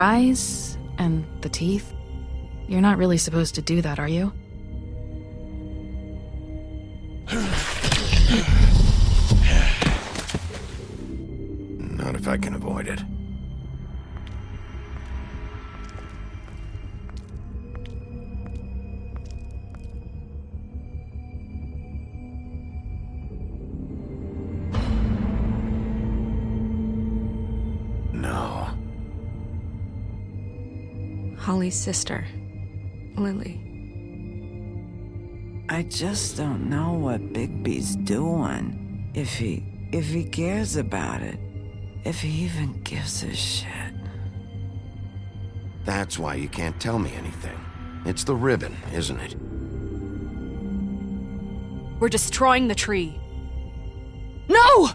Eyes and the teeth. You're not really supposed to do that, are you? Not if I can avoid it. No. Holly's sister, Lily. I just don't know what Bigby's doing. If he cares about it. If he even gives a shit. That's why you can't tell me anything. It's the ribbon, isn't it? We're destroying the tree. No!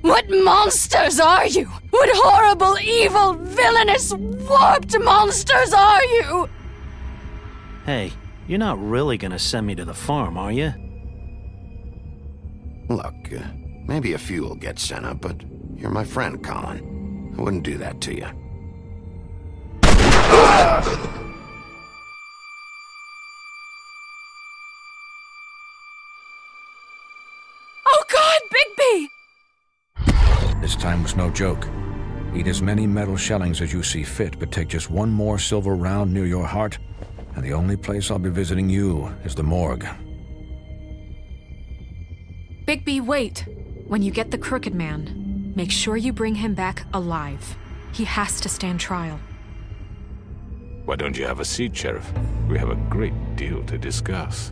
What monsters are you? What horrible, evil, villainous, warped monsters are you? Hey, you're not really gonna send me to the farm, are you? Look, maybe a few will get sent up, but you're my friend, Colin. I wouldn't do that to you. Oh God, Bigby! This time was no joke. Eat as many metal shellings as you see fit, but take just one more silver round near your heart, and the only place I'll be visiting you is the morgue. Bigby, wait. When you get the Crooked Man, make sure you bring him back alive. He has to stand trial. Why don't you have a seat, Sheriff? We have a great deal to discuss.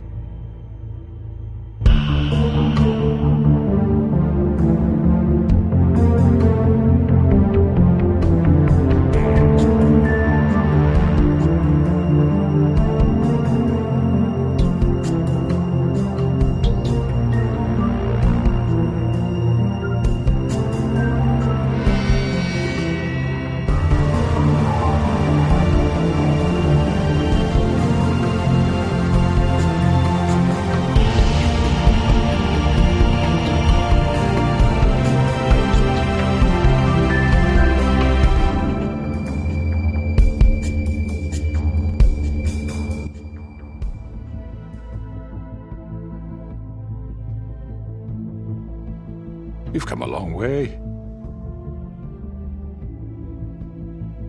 You've come a long way.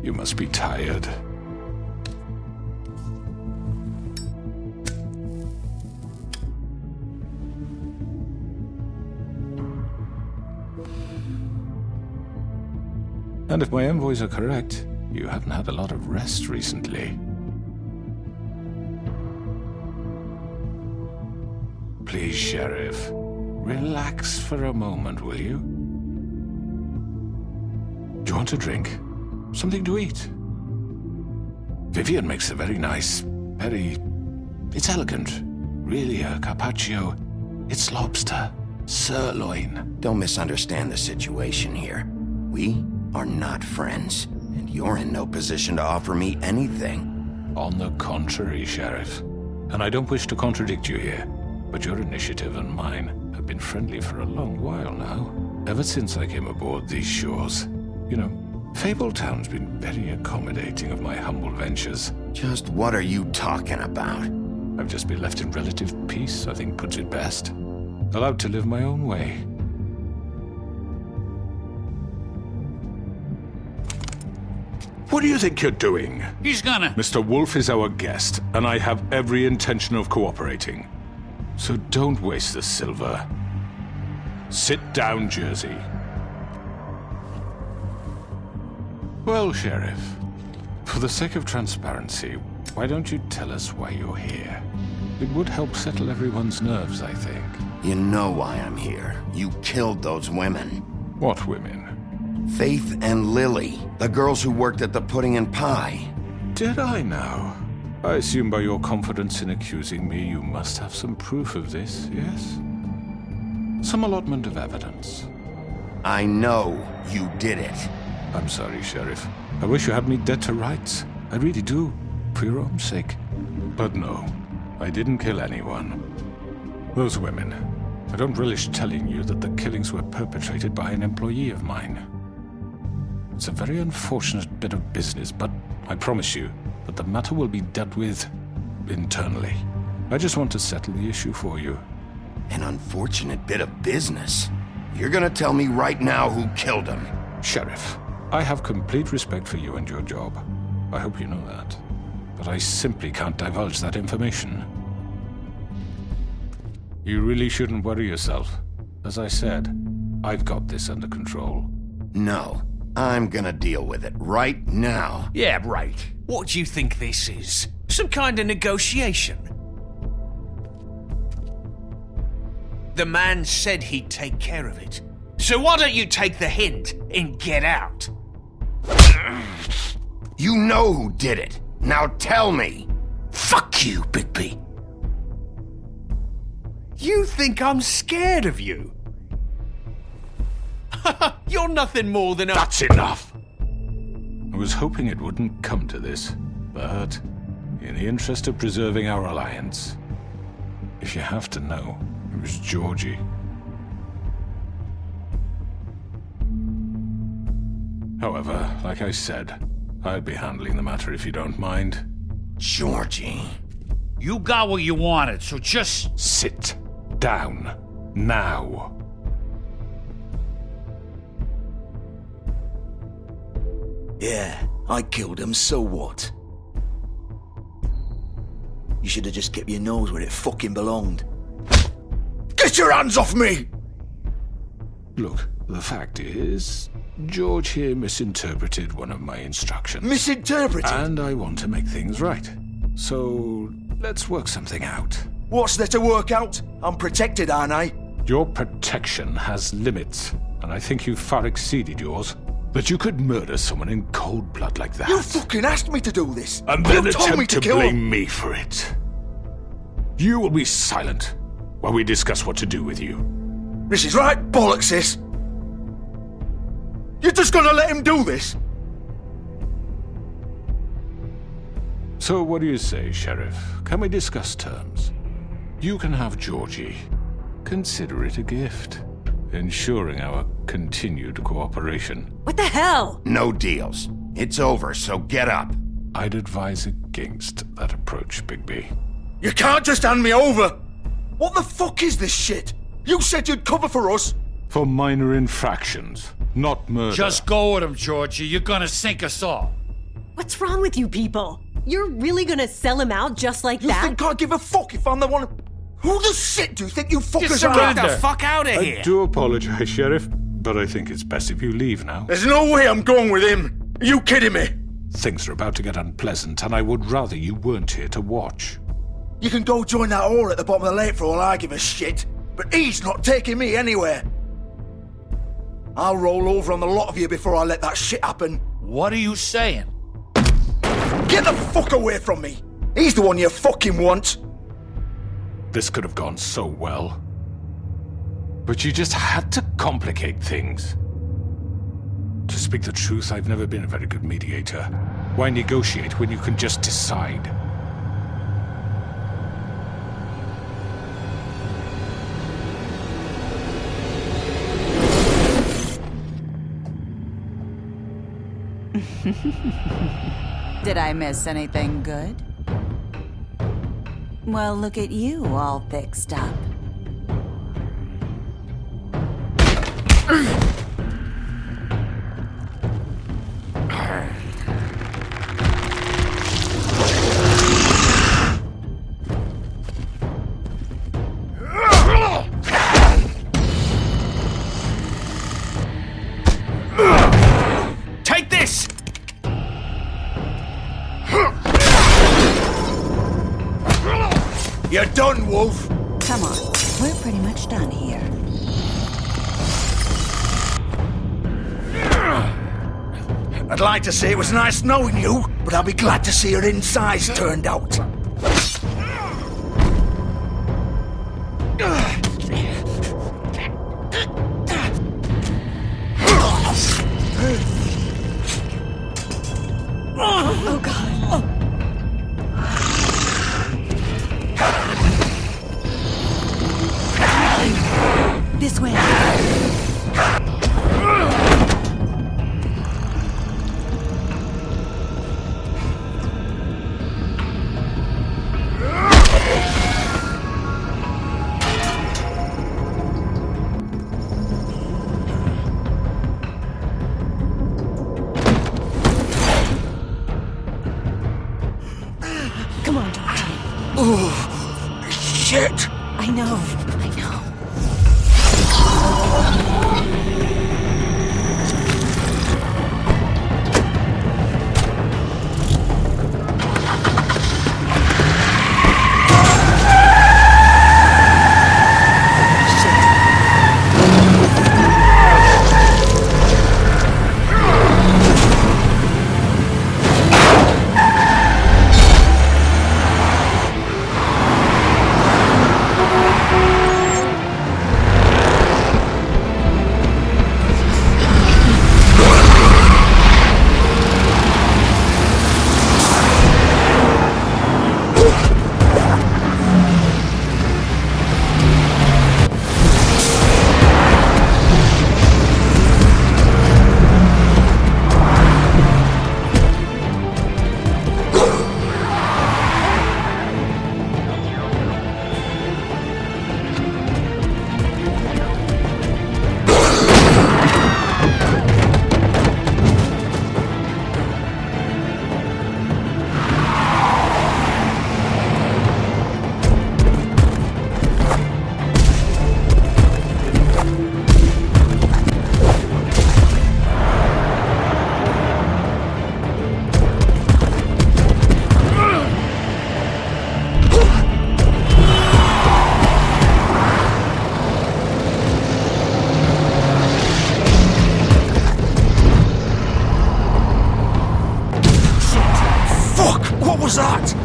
You must be tired. And if my envoys are correct, you haven't had a lot of rest recently. Please, Sheriff. Relax for a moment, will you? Do you want a drink? Something to eat? Vivian makes a very nice, it's elegant. Really a carpaccio. It's lobster, sirloin. Don't misunderstand the situation here. We are not friends, and you're in no position to offer me anything. On the contrary, Sheriff. And I don't wish to contradict you here, but your initiative and mine have been friendly for a long while now. Ever since I came aboard these shores. You know, Fabletown's been very accommodating of my humble ventures. Just what are you talking about? I've just been left in relative peace, I think puts it best. Allowed to live my own way. What do you think you're doing? He's gonna... Mr. Wolf is our guest, and I have every intention of cooperating. So don't waste the silver. Sit down, Jersey. Well, Sheriff, for the sake of transparency, why don't you tell us why you're here? It would help settle everyone's nerves, I think. You know why I'm here. You killed those women. What women? Faith and Lily, the girls who worked at the Pudding and Pie. Did I now? I assume by your confidence in accusing me, you must have some proof of this, yes? Some allotment of evidence. I know you did it. I'm sorry, Sheriff. I wish you had me dead to rights. I really do, for your own sake. But no, I didn't kill anyone. Those women, I don't relish telling you that the killings were perpetrated by an employee of mine. It's a very unfortunate bit of business, but I promise you that the matter will be dealt with internally. I just want to settle the issue for you. An unfortunate bit of business? You're gonna tell me right now who killed him? Sheriff, I have complete respect for you and your job. I hope you know that. But I simply can't divulge that information. You really shouldn't worry yourself. As I said, I've got this under control. No, I'm gonna deal with it right now. Yeah, right. What do you think this is? Some kind of negotiation? The man said he'd take care of it. So why don't you take the hint and get out? You know who did it. Now tell me. Fuck you, Bigby. You think I'm scared of you? You're nothing more than a— That's enough! I was hoping it wouldn't come to this, but in the interest of preserving our alliance, if you have to know, it was Georgie. However, like I said, I'll be handling the matter if you don't mind. Georgie. You got what you wanted, so just— Sit down. Now. Yeah, I killed him, so what? You should have just kept your nose where it fucking belonged. Get your hands off me! Look, the fact is, George here misinterpreted one of my instructions. Misinterpreted? And I want to make things right. So, let's work something out. What's there to work out? I'm protected, aren't I? Your protection has limits, and I think you've far exceeded yours. That you could murder someone in cold blood like that. You fucking asked me to do this! And then you told me attempt to kill blame him. me for it. You will be silent while we discuss what to do with you. This is right bollocks, this! You're just gonna let him do this? So what do you say, Sheriff? Can we discuss terms? You can have Georgie. Consider it a gift, ensuring our continued cooperation. What the hell? No deals. It's over, so get up. I'd advise against that approach, Bigby. You can't just hand me over! What the fuck is this shit? You said you'd cover for us! For minor infractions, not murder. Just go with him, Georgie. You're gonna sink us all. What's wrong with you people? You're really gonna sell him out just like You that? think I give a fuck if I'm the one? Who the shit do you think you fuckers are? Get the fuck out of I here! do apologize, Sheriff, but I think it's best if you leave now. There's no way I'm going with him! Are you kidding me? Things are about to get unpleasant, and I would rather you weren't here to watch. You can go join that whore at the bottom of the lake for all I give a shit, but he's not taking me anywhere. I'll roll over on the lot of you before I let that shit happen. What are you saying? Get the fuck away from me! He's the one you fucking want! This could have gone so well. But you just had to complicate things. To speak the truth, I've never been a very good mediator. Why negotiate when you can just decide? Did I miss anything good? Well, look at you all fixed up. Take this! You're done, Wolf! Come on, we're pretty much done here. I'd like to say it was nice knowing you, but I'll be glad to see your insides turned out. Oh god. Oh. know. I know. What was that?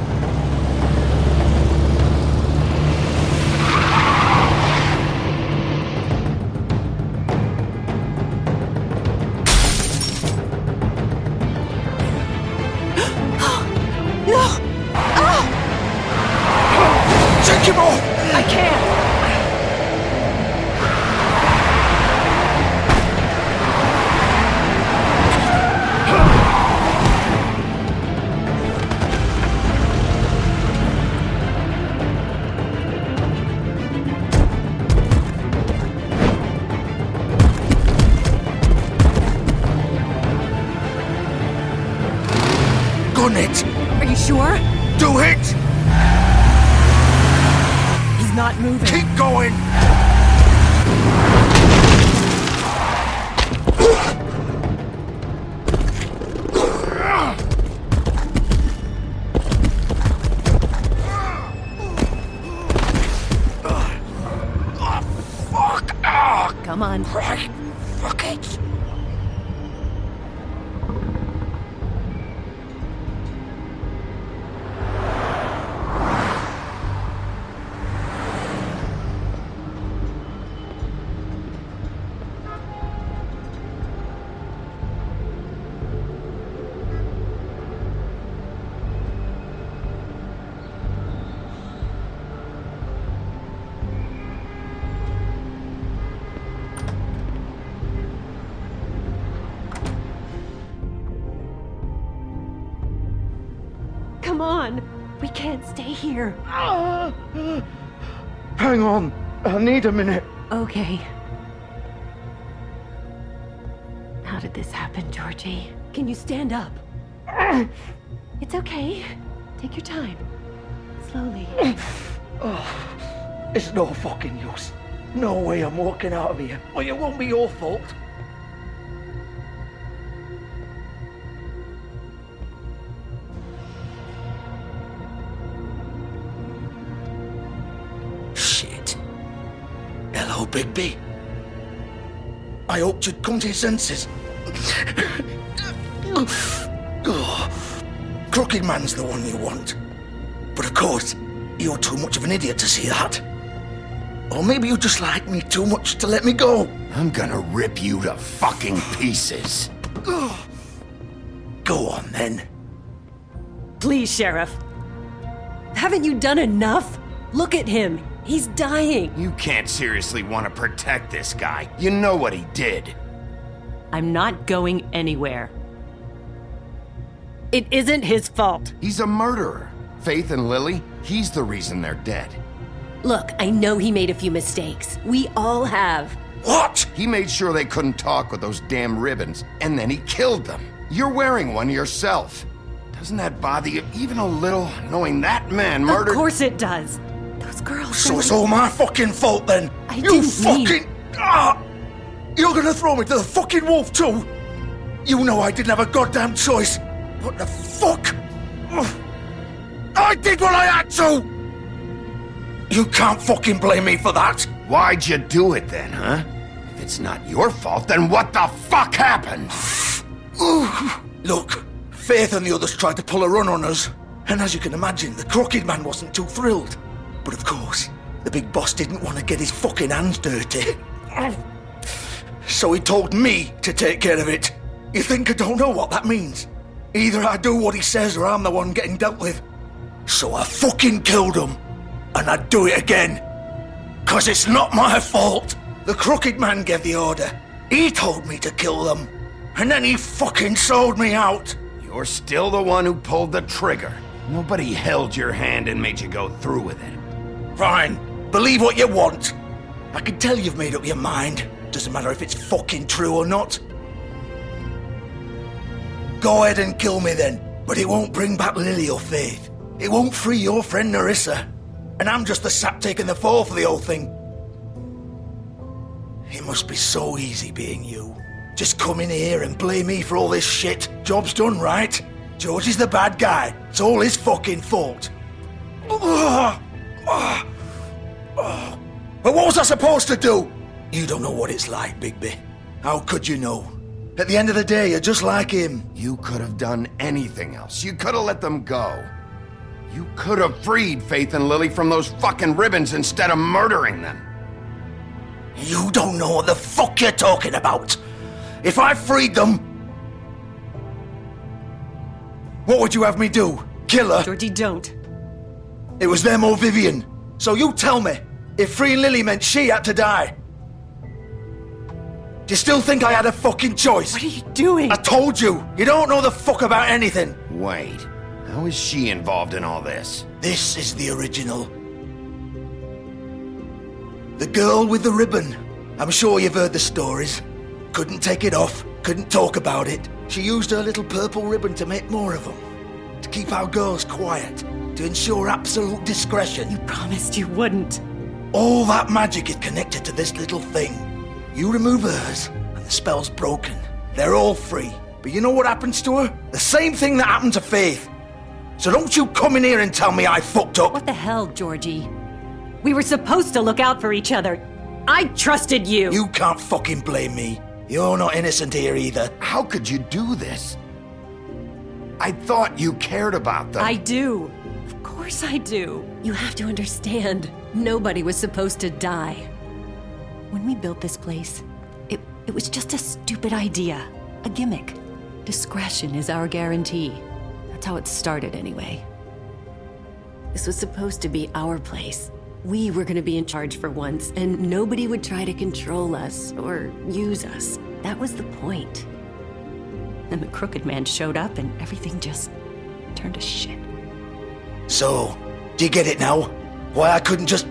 No! Ah! Take him off! I can't! Gun it! Are you sure? Do it! He's not moving. Keep going! Fuck! Come on. Right! Fuck it! Come on. We can't stay here. Hang on. I need a minute. Okay. How did this happen, Georgie? Can you stand up? It's okay. Take your time. Slowly. It's no fucking use. No way I'm walking out of here. Well, it won't be your fault. Shit. Hello, Bigby. I hoped you'd come to your senses. Crooked Man's the one you want. But of course, you're too much of an idiot to see that. Or maybe you just like me too much to let me go. I'm gonna rip you to fucking pieces. Go on, then. Please, Sheriff. Haven't you done enough? Look at him. He's dying. You can't seriously want to protect this guy. You know what he did. I'm not going anywhere. It isn't his fault. He's a murderer. Faith and Lily, he's the reason they're dead. Look, I know he made a few mistakes. We all have. What? He made sure they couldn't talk with those damn ribbons, and then he killed them. You're wearing one yourself. Doesn't that bother you even a little, knowing that man murdered— Of course it does. Those girl. So it's all my fucking fault then? I You didn't fucking... You're gonna throw me to the fucking wolf too? You know I didn't have a goddamn choice. What the fuck? I did what I had to! You can't fucking blame me for that. Why'd you do it then, huh? If it's not your fault, then what the fuck happened? Look, Faith and the others tried to pull a run on us. And as you can imagine, the Crooked Man wasn't too thrilled. But of course, the big boss didn't want to get his fucking hands dirty. So he told me to take care of it. You think I don't know what that means? Either I do what he says or I'm the one getting dealt with. So I fucking killed him. And I'd do it again. 'Cause it's not my fault. The Crooked Man gave the order. He told me to kill them. And then he fucking sold me out. You're still the one who pulled the trigger. Nobody held your hand and made you go through with it. Fine. Believe what you want. I can tell you've made up your mind. Doesn't matter if it's fucking true or not. Go ahead and kill me then. But it won't bring back Lily or Faith. It won't free your friend Narissa. And I'm just the sap taking the fall for the whole thing. It must be so easy being you. Just come in here and blame me for all this shit. Job's done, right? George is the bad guy. It's all his fucking fault. But what was I supposed to do? You don't know what it's like, Bigby. How could you know? At the end of the day, you're just like him. You could have done anything else. You could have let them go. You could have freed Faith and Lily from those fucking ribbons instead of murdering them. You don't know what the fuck you're talking about. If I freed them... What would you have me do? Kill her? Georgie, don't. It was them or Vivian. So you tell me, if freeing Lily meant she had to die. Do you still think I had a fucking choice? What are you doing? I told you, you don't know the fuck about anything. Wait, how is she involved in all this? This is the original. The girl with the ribbon. I'm sure you've heard the stories. Couldn't take it off, couldn't talk about it. She used her little purple ribbon to make more of them. To keep our girls quiet. To ensure absolute discretion. You promised you wouldn't. All that magic is connected to this little thing. You remove hers, and the spell's broken. They're all free. But you know what happens to her? The same thing that happened to Faith. So don't you come in here and tell me I fucked up. What the hell, Georgie? We were supposed to look out for each other. I trusted you. You can't fucking blame me. You're not innocent here either. How could you do this? I thought you cared about them. I do. Of course I do. You have to understand. Nobody was supposed to die. When we built this place, it was just a stupid idea. A gimmick. Discretion is our guarantee. That's how it started anyway. This was supposed to be our place. We were gonna be in charge for once, and nobody would try to control us or use us. That was the point. Then the Crooked Man showed up and everything just turned to shit. So, do you get it now? Why I couldn't just...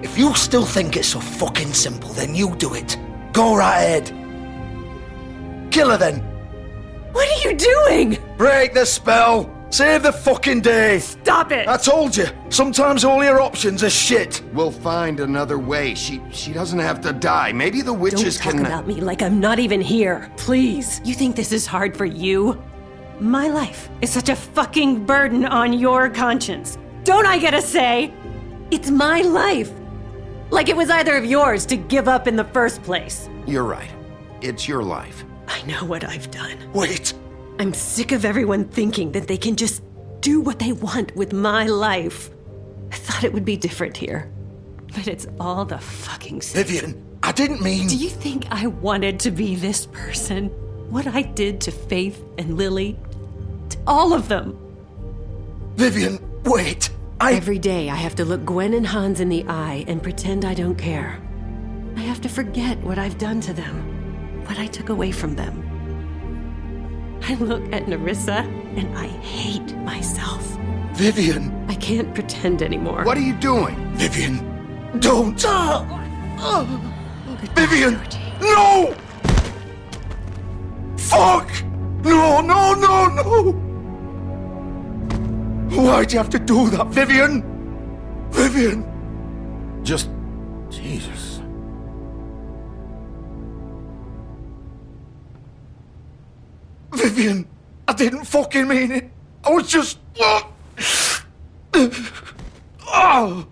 If you still think it's so fucking simple, then you do it. Go right ahead. Kill her then. What are you doing? Break the spell. Save the fucking day. Stop it. I told you. Sometimes all your options are shit. We'll find another way. She doesn't have to die. Maybe the witches Don't talk about me like I'm not even here. Please. You think this is hard for you? My life is such a fucking burden on your conscience. Don't I get a say? It's my life. Like it was either of yours to give up in the first place. You're right. It's your life. I know what I've done. Wait. I'm sick of everyone thinking that they can just do what they want with my life. I thought it would be different here. But it's all the fucking same. Vivian, I didn't mean... Do you think I wanted to be this person? What I did to Faith and Lily? To all of them? Vivian, wait. Every day I have to look Gwen and Hans in the eye and pretend I don't care. I have to forget what I've done to them. What I took away from them. I look at Narissa and I hate myself. Vivian. I can't pretend anymore. What are you doing? Vivian, don't. Vivian, Georgie. no! Fuck! No, no, no, no! Why'd you have to do that, Vivian? Vivian! Just... Jesus. Vivian, I didn't fucking mean it. I was just... Oh!